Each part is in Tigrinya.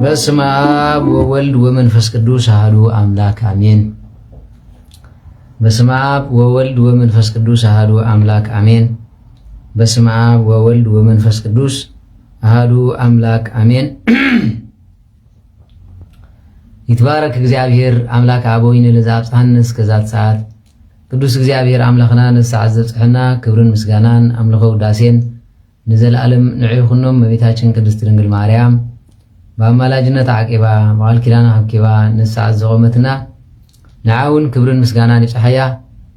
በስመ አብ ወወልድ ወመንፈስ ቅዱስ አሐዱ አምላክ አሜን። በስመ አብ ወወልድ ወመንፈስ ቅዱስ አሐዱ አምላክ አሜን። በስመ አብ ወወልድ ወመንፈስ ቅዱስ አሐዱ አምላክ አሜን። ይትባረክ እግዚአብሔር አምላክ አበዊነ ለዘአብጽሐነ እስከዛት ሰዓት ቅዱስ እግዚአብሔር አምላኽና ነሰዓት ዘብጽሕና ክብርን ምስጋናን አምልኾ ውዳሴን ንዘለዓለም ንዑ ይኹኖም እመቤታችን ቅድስት ድንግል ማርያም በአማላጅነት አቂባ በቃል ኪዳና ሐቂባ ነሰዓት ዘቆመትና ንዓውን ክብርን ምስጋናን ይጽሐያ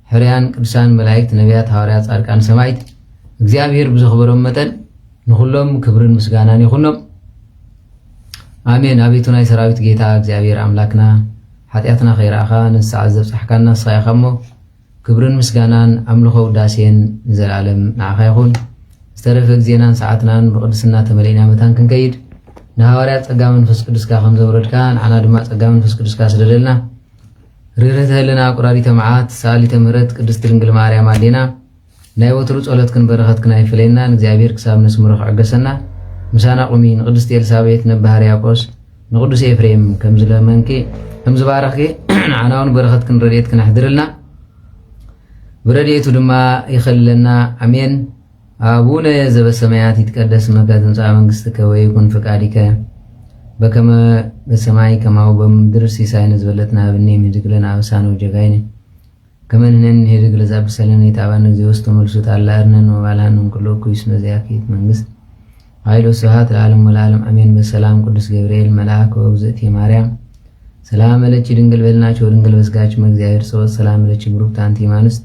ሕርያን ቅዱሳን መላእክት ነቢያት ሐዋርያት ጻድቃን ሰማዕት እግዚአብሔር ብዘኽበሮም መጠን ንኹሎም ክብርን ምስጋናን ይኹኖም አሜን። አቤቱ ናይ ሰራዊት ጌታ እግዚአብሔር አምላክና ኃጢአትና ኸይራኻ ነሰዓት ዘብጽሕካና ንስኻይኸሞ ክብርን ምስጋናን አምልኾ ውዳሴን ንዘላለም ንዓኻ ይኹን። ዝተረፈ ግዜናን ሰዓትናን ብቅድስና ተመሊእና መታን ክንከይድ ንሐዋርያት ጸጋ መንፈስ ቅዱስካ ከም ዘውረድካ ንዓና ድማ ጸጋ መንፈስ ቅዱስካ ስለደልና ርህረተ ህልና ቁራሪተ መዓት ሰአሊተ ምሕረት ቅድስት ድንግል ማርያም አዴና ናይ ወትሩ ጸሎትክን በረኸትክን አይፍለየና ንእግዚአብሔር ክሳብ ነስምሮ ክዕገሰና ምሳና ቁሚ ንቅድስት ኤልሳቤጥ ነብሃ ሕርያቆስ ንቅዱስ ኤፍሬም ከም ዝለመንኪ ከም ዝባረኽኪ ንዓናውን በረኸትክን ረድኤትክን ኣሕድርልና ብረድኤቱ ድማ ይኸልለና አሜን። አቡነ ዘበሰማያት ይትቀደስ ስምከ ትምጻእ መንግሥትከ ወይኩን ፈቃድከ በከመ በሰማይ ከማሁ በምድር ሲሳይነ ዝበለትና ሀበነ ኅድግ ለነ አበሳነ ወጌጋየነ ከመ ንሕነኒ ንኅድግ ለዘአብሰለነ ኢታብአነ እግዚኦ ውስተ መልሱት አላእርነን ወባልሐነ እምኩሉ እኩይ እስመ ዚአከ መንግሥት ኃይል ወስብሐት ለዓለሙ ወለዓለም አሜን። በሰላም ቅዱስ ገብርኤል መልአክ ወእግዝእትየ ማርያም ሰላም ለኪ ድንግል በልናችሁ ወድንግል በሥጋችሁ እግዚአብሔር ጸወት ሰላም ለኪ ብሩክት አንቲ እምአንስት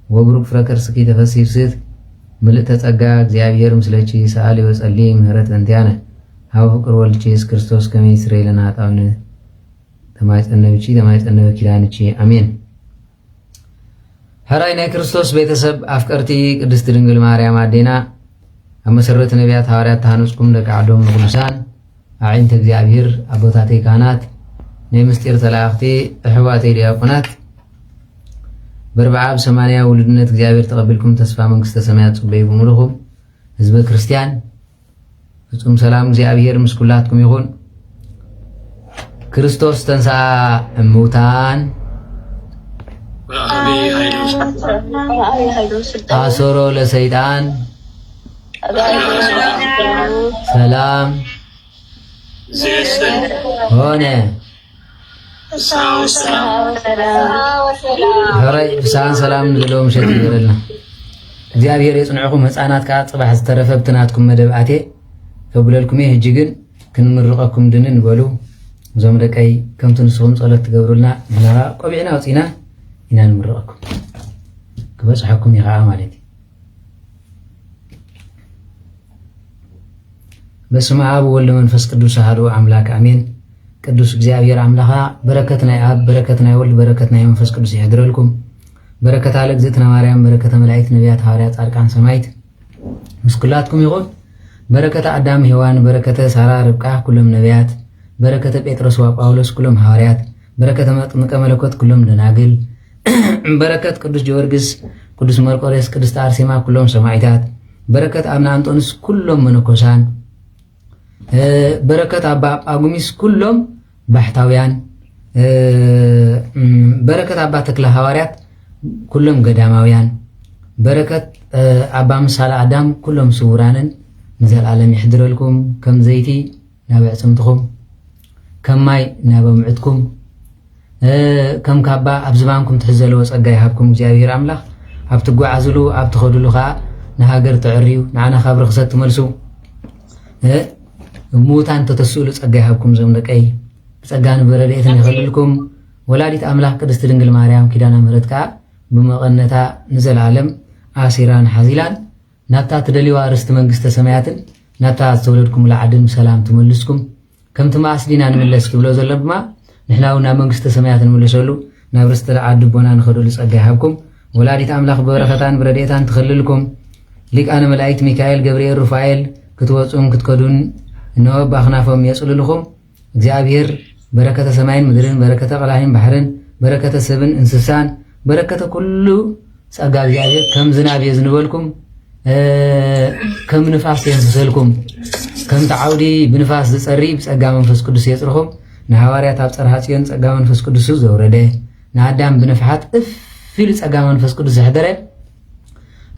ወብሩክ ፍሬ ከርሥኪ ተፈሥሒ ፍስሕት ምልዕተ ጸጋ እግዚአብሔር ምስለኪ ሰአሊ ወጸሊ ምህረት በእንቲአነ ሀበ ፍቁር ወልድኪ ኢየሱስ ክርስቶስ ከመ ይስረይ ለነ ኃጣውኢነ ተማይጸነብኪ ተማይጸነበ ኪዳንኪ አሜን። ሕራይ ናይ ክርስቶስ ቤተሰብ አፍቀርቲ ቅድስት ድንግል ማርያም አዴና ኣብ መሰረት ነቢያት ሐዋርያት ተሃነጽኩም ደቂ ዓዶም ንቅዱሳን አዕይንተ እግዚአብሔር አቦታተይ ካህናት ናይ ምስጢር ተላእኽቲ ኣሕዋተይ ዲያቆናት በርብዓ በሰማንያ ውልድነት እግዚአብሔር ተቀበልኩም ተስፋ መንግሥተ ሰማያት ጽበይ ብምሉኹም ህዝበ ክርስቲያን ፍጹም ሰላም እግዚአብሔር ምስ ኩላትኩም ይኹን። ክርስቶስ ተንሥአ እሙታን አሰሮ ለሰይጣን ሰላም ሆነ። ሕራይ ፍስሓን ሰላም ንዘለዎ ምሸት ይበረልና እግዚአብሔር የጽንዕኹም ህፃናት ከዓ ጽባሕ ዝተረፈ ብትናትኩም መደብኣቴ ከብለልኩም እየ። ሕጂ ግን ክንምርቐኩም ድን ንበሉ እዞም ደቀይ ከምቲ ንስኹም ጸሎት ትገብሩልና ንሕና ቆቢዕና ወፂና ኢና ንምርቐኩም ክበጽሐኩም ይኸዓ ማለት እዩ። በስመ አብ ወወልድ ወመንፈስ ቅዱስ አሐዱ አምላክ አሜን። ቅዱስ እግዚአብሔር አምላኻ በረከት ናይ አብ በረከት ናይ ወልድ በረከት ናይ መንፈስ ቅዱስ ይሕድረልኩም። በረከት አለ እግዝእትነ ማርያም በረከተ መላእክት ነቢያት ሐዋርያት ጻድቃን ሰማዕት ምስ ኩላትኩም ይኹን። በረከተ አዳም ሔዋን በረከተ ሳራ ርብቃ ኩሎም ነቢያት በረከተ ጴጥሮስ ወጳውሎስ ኩሎም ሐዋርያት በረከተ መጥምቀ መለኮት ኩሎም ደናግል በረከት ቅዱስ ጊዮርጊስ ቅዱስ መርቆሬዎስ ቅድስት አርሴማ ኩሎም ሰማዕታት በረከት አብነ አንጦንስ ኩሎም መነኮሳን በረከት አባ ጳጉሚስ ኩሎም ባሕታውያን በረከት አባ ተክለ ሐዋርያት ኩሎም ገዳማውያን በረከት አባ ምሳሌ አዳም ኩሎም ስውራንን ንዘለዓለም ይሕድረልኩም። ከም ዘይቲ ናብ ኣዕጽምትኩም ከም ማይ ናብ ኣምዕትኩም ከም ካባ ኣብ ዝባንኩም ትሕዘለዎ ጸጋ ይሃብኩም እግዚአብሔር አምላኽ። ኣብ ትጓዓዝሉ ኣብ ትኸድሉ ከዓ ንሃገር ትዕርዩ ንዓና ካብ ርክሰት ትመልሱ ሙታን ተተስእሉ ጸጋ ይሃብኩም። ዞም ደቀይ ብጸጋን በረድኤትን ይኸልልኩም። ወላዲት አምላክ ቅድስት ድንግል ማርያም ኪዳነ ምሕረት ከዓ ብመቐነታ ንዘለዓለም ኣሲራን ሓዚላን ናብታ ትደልዋ ርስቲ መንግሥተ ሰማያትን ናብታ ዝተወለድኩም ለዓድን ሰላም ትመልስኩም። ከምቲ ማእስዲና ንምለስ ትብሎ ዘሎ ድማ ንሕና እውን ናብ መንግሥተ ሰማያት ንምለሰሉ ናብ ርስቲ ዓዲ ቦና ንኸደሉ ጸጋ ይሃብኩም። ወላዲት አምላክ በበረከታን በረድኤታን ትኸልልኩም። ሊቃነ መላእክት ሚካኤል ገብርኤል ሩፋኤል ክትወጹም ክትከዱን እነሆ ባኽናፎም የጽልልኹም እግዚአብሔር በረከተ ሰማይን ምድርን በረከተ ቀላይን ባሕርን በረከተ ሰብን እንስሳን በረከተ ኩሉ ጸጋ እግዚአብሔር ከም ዝናብ የዝንበልኩም ከም ንፋስ የንስሰልኩም ከም ተዓውዲ ብንፋስ ዝጸሪ ብጸጋ መንፈስ ቅዱስ የጽርኹም ንሐዋርያት ኣብ ጸርሐ ጽዮን ጸጋ መንፈስ ቅዱስ ዘውረደ ንኣዳም ብንፍሓት እፍ ኢሉ ጸጋ መንፈስ ቅዱስ ዘሕደረ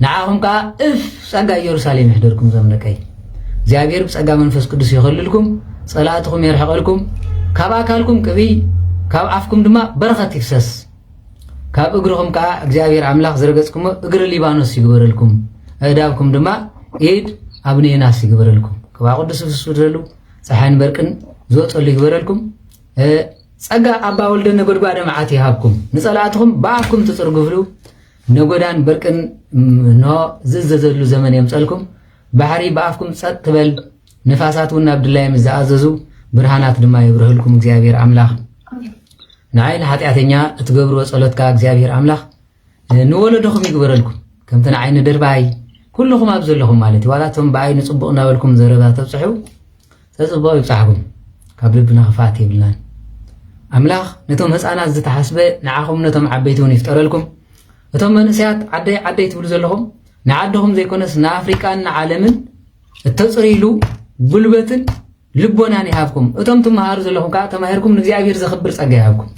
ንዓኹም ከዓ እፍ ጸጋ ኢየሩሳሌም ይሕደርኩም ዘምለቀይ እግዚአብሔር ብጸጋ መንፈስ ቅዱስ ይኸልልኩም ጸላእትኩም የርሕቐልኩም ካብ ኣካልኩም ቅቢ ካብ ኣፍኩም ድማ በረኸት ይፍሰስ ካብ እግርኩም ከዓ እግዚአብሔር ኣምላኽ ዝረገጽኩም እግሪ ሊባኖስ ይግበረልኩም ኣእዳብኩም ድማ ኢድ ኣብነ ናስ ይግበረልኩም ቅባ ቅዱስ ፍስደሉ ፀሓይን በርቅን ዝወጸሉ ይግበረልኩም ጸጋ ኣባ ወልደ ነጎድጓደ መዓት ይሃብኩም ንጸላእትኩም በኣፍኩም ትጽርግፍሉ ነጎዳን በርቅን ኖ ዝዘዘሉ ዘመን የምጸልኩም ባሕሪ በኣፍኩም ጸጥ ትበል ንፋሳት እውን ናብ ድላይም ዝኣዘዙ ብርሃናት ድማ ይብርህልኩም እግዚአብሔር ኣምላኽ ንዓይ ንኃጢአተኛ እትገብርዎ ጸሎትካ እግዚአብሔር ኣምላኽ ንወለዶኹም ይግበረልኩም ከምቲ ንዓይ ንደርባይ ኩልኹም ኣብ ዘለኹም ማለት እዩ ዋላቶም ብኣይ ንጽቡቕ እናበልኩም ዘረባ ተብጽሑ ተጽቡቕ ይብጻሕኩም ካብ ልብና ክፋት የብልናን ኣምላኽ ነቶም ህፃናት ዝተሓስበ ንዓኹም ነቶም ዓበይቲ እውን ይፍጠረልኩም እቶም መንእሰያት ዓደይ ትብሉ ዘለኹም ንዓድኹም ዘይኮነስ ንኣፍሪካን ንዓለምን እተጽሪሉ ጉልበትን ልቦናን ይሃብኩም እቶም ትመሃሩ ዘለኹም ከዓ ተማሂርኩም ንእግዚአብሔር ዘኽብር ጸጋ ይሃብኩም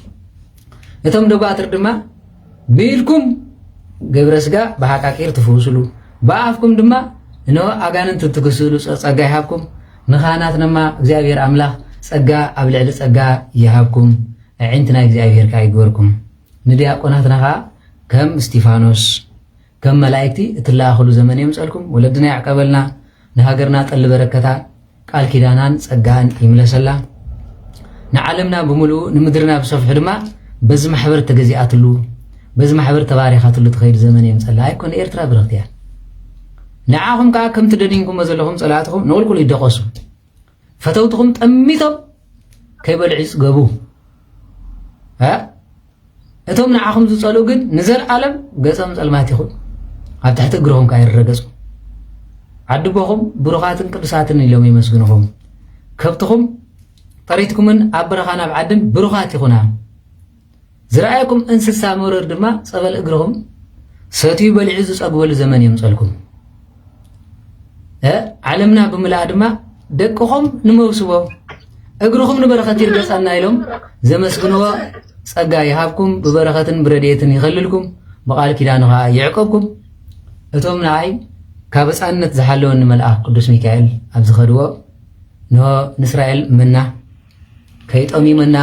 እቶም ደጓትር ድማ ብኢልኩም ገብረ ስጋ ብሓቃቂር ትፍውስሉ በኣፍኩም ድማ እነሆ ኣጋንንት ትክስሉ ጸጋ ይሃብኩም ንኻህናት ድማ እግዚአብሔር ኣምላኽ ጸጋ ኣብ ልዕሊ ጸጋ ይሃብኩም ዕንት ናይ እግዚአብሔር ካ ይግበርኩም ንዲያቆናትና ከዓ ከም እስጢፋኖስ ከም መላእክቲ እትላኸሉ ዘመን የምጸልኩም ወለድና ያዕቀበልና ንሃገርና ጠል በረከታ ቃል ኪዳናን ጸጋን ይምለሰላ ንዓለምና ብምሉእ ንምድርና ብሰፍሑ ድማ በዚ ማሕበር ተገዚኣትሉ በዚ ማሕበር ተባሪኻትሉ ትኸይድ ዘመን የምጸላ ኣይኮነ ኤርትራ ብረኽትያ ንዓኹም ከዓ ከም ትደዲንኩም ዘለኹም ጸላእትኹም ንቁልቁል ይደቐሱ ፈተውትኹም ጠሚቶም ከይበልዑ ይጽገቡ እቶም ንዓኹም ዝጸልኡ ግን ንዘለዓለም ገጾም ጸልማት ይኹን ኣብ ትሕቲ እግርኹም ከዓ ይረገጹ ዓድቦኹም ብሩኻትን ቅዱሳትን ኢሎም ይመስግንኹም ከብትኹም ጠሪትኩምን ኣብ በረኻ ናብ ዓድን ብሩኻት ይኹና ዝረኣየኩም እንስሳ መውረር ድማ ጸበል እግርኹም ሰትዩ በሊዑ ዝጸግበሉ ዘመን የምጸልኩም ዓለምና ብምልኣ ድማ ደቅኹም ንመውስቦ እግርኹም ንበረኸት ይርገጸና ኢሎም ዘመስግንዎ ጸጋ ይሃብኩም ብበረኸትን ብረድኤትን ይኸልልኩም ብቓል ኪዳኑ ከዓ ይዕቀብኩም እቶም ንዓይ ካብ ሕፃንነት ዝሓለወኒ መልኣኽ ቅዱስ ሚካኤል ኣብ ዝኸድዎ ንሆ ንእስራኤል መና ከይጠሚመና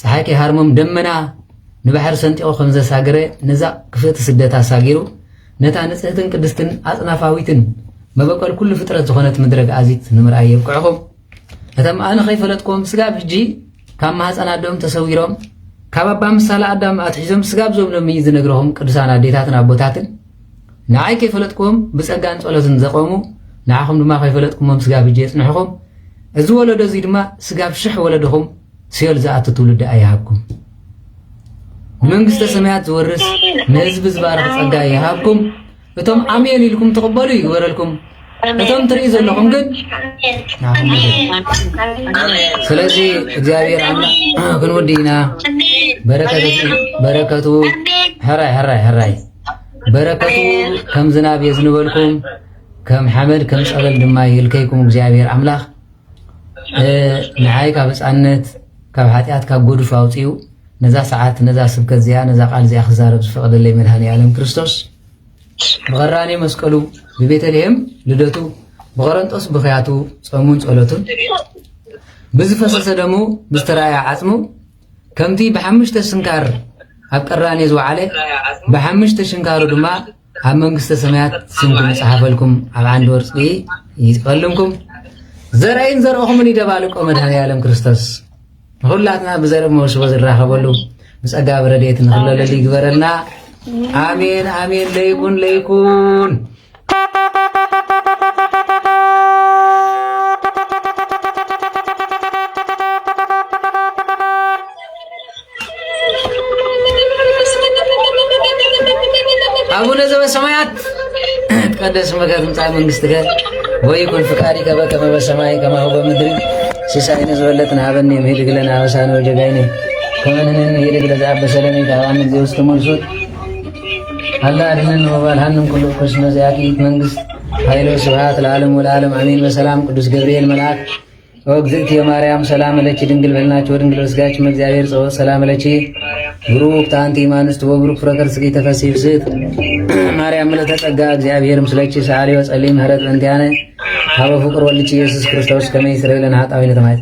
ፀሓይ ከይሃርሞም ደመና ንባሕሪ ሰንጢቑ ከም ዘሳገረ ነዛ ክፍእቲ ስደት ኣሳጊሩ ነታ ንጽህትን ቅድስትን ኣጽናፋዊትን መበቀል ኩሉ ፍጥረት ዝኾነት ምድረ ገኣዚት ንምርኣይ የብቅዕኹም እቶም ኣነ ከይፈለጥኩም ስጋብ ሕጂ ካብ ማህፀን ኣዶም ተሰዊሮም ካብ ኣባ ምሳሌ ኣዳም ኣትሒዞም ስጋብ ዞብሎም እዩ ዝነግረኹም ቅዱሳን ኣዴታትን ኣቦታትን ንዓይ ከይፈለጥኩም ብጸጋን ጸሎትን ዘቆሙ ንዓኹም ድማ ከይፈለጥኩሞም ስጋብ ሕጂ የጽንሕኹም እዚ ወለዶ እዚ ድማ ስጋብ ሽሕ ወለድኹም ሲኦል ዝኣቱ ትውልዲ ኣይሃብኩም ንመንግስተ ሰማያት ዝወርስ ንህዝቢ ዝባርኽ ጸጋ ይሃብኩም እቶም ኣሜን ኢልኩም ትቕበሉ ይግበረልኩም እቶም ትሪኢ ዘለኹም ግን ስለዚ እግዚአብሔር ኣምላኽ ክንወዲና በረከቱ ሕራይ በረከቱ ከም ዝናብ የዝንበልኩም ከም ሓመድ ከም ጸበል ድማ ይልከይኩም እግዚአብሔር ኣምላኽ ንዓይ ካብ ሕፃንነት ካብ ሓጢኣት ካብ ጎድፍ ኣውፂኡ ነዛ ሰዓት ነዛ ስብከት እዚኣ ነዛ ቃል እዚኣ ክዛረብ ዝፈቐደለይ መድሃኒ ዓለም ክርስቶስ ብቐራኔ መስቀሉ ብቤተልሔም ልደቱ ብቆሮንጦስ ብኽያቱ ጾሙን ጸሎቱን ብዝፈሰሰ ደሙ ብዝተረኣየ ዓጽሙ ከምቲ ብሓሙሽተ ስንካር ኣብ ቀራኔ ዝወዓለ ብሓሙሽተ ሽንካሩ ድማ ኣብ መንግስተ ሰማያት ስምኩም ይጽሓፈልኩም ኣብ ዓንዲ ወርቂ ይጽቐልምኩም ዘርአይን ዘርአኹምን ይደባልቆ መድሃኒ ዓለም ክርስቶስ ሁላትና ብዘርእ መወስቦ ዝራኸበሉ ብጸጋ ብረድኤት ንኽለለሉ ይግበረልና አሜን አሜን ለይኩን ለይኩን አቡነ ዘበሰማያት ይትቀደስ ስምከ ትምጻእ መንግሥትከ ወይኩን ፍቃድከ በከመ በሰማይ ከማሁ በምድር ሲሳይነ ዘለለዕለትነ ሀበነ ዮም ኅድግ ለነ አበሳነ ወጌጋየነ ከመ ንሕነኒ ኅድግ ለዘአበሰ ለነ ኢታብአነ እግዚኦ ውስተ መንሱት አላ አድኅነነ ወባልሐነ እምኩሉ እኩይ እስመ ዘያኪት መንግሥት ኃይሎ ስብሐት ለዓለሙ ወለዓለም አሜን። በሰላም ቅዱስ ገብርኤል መልአክ ወእግዝእትየ ማርያም ሰላም ለኪ ድንግል በልናችሁ ወድንግል በሥጋኪ እግዚአብሔር ጸወት ሰላም ለኪ ብሩክት አንቲ እማንስት ወብሩክ ፍሬ ከርሥኪ ተፈሥሒ ፍስሕት ማርያም ምልዕተ ጸጋ እግዚአብሔር ምስለኪ ሰአሊ ወጸልይ ምህረት በእንቲአነ ሀበ ፍቁር ወልድኪ ኢየሱስ ክርስቶስ ከመ ይስረይ ለነ ኃጣውኢነ ተማይት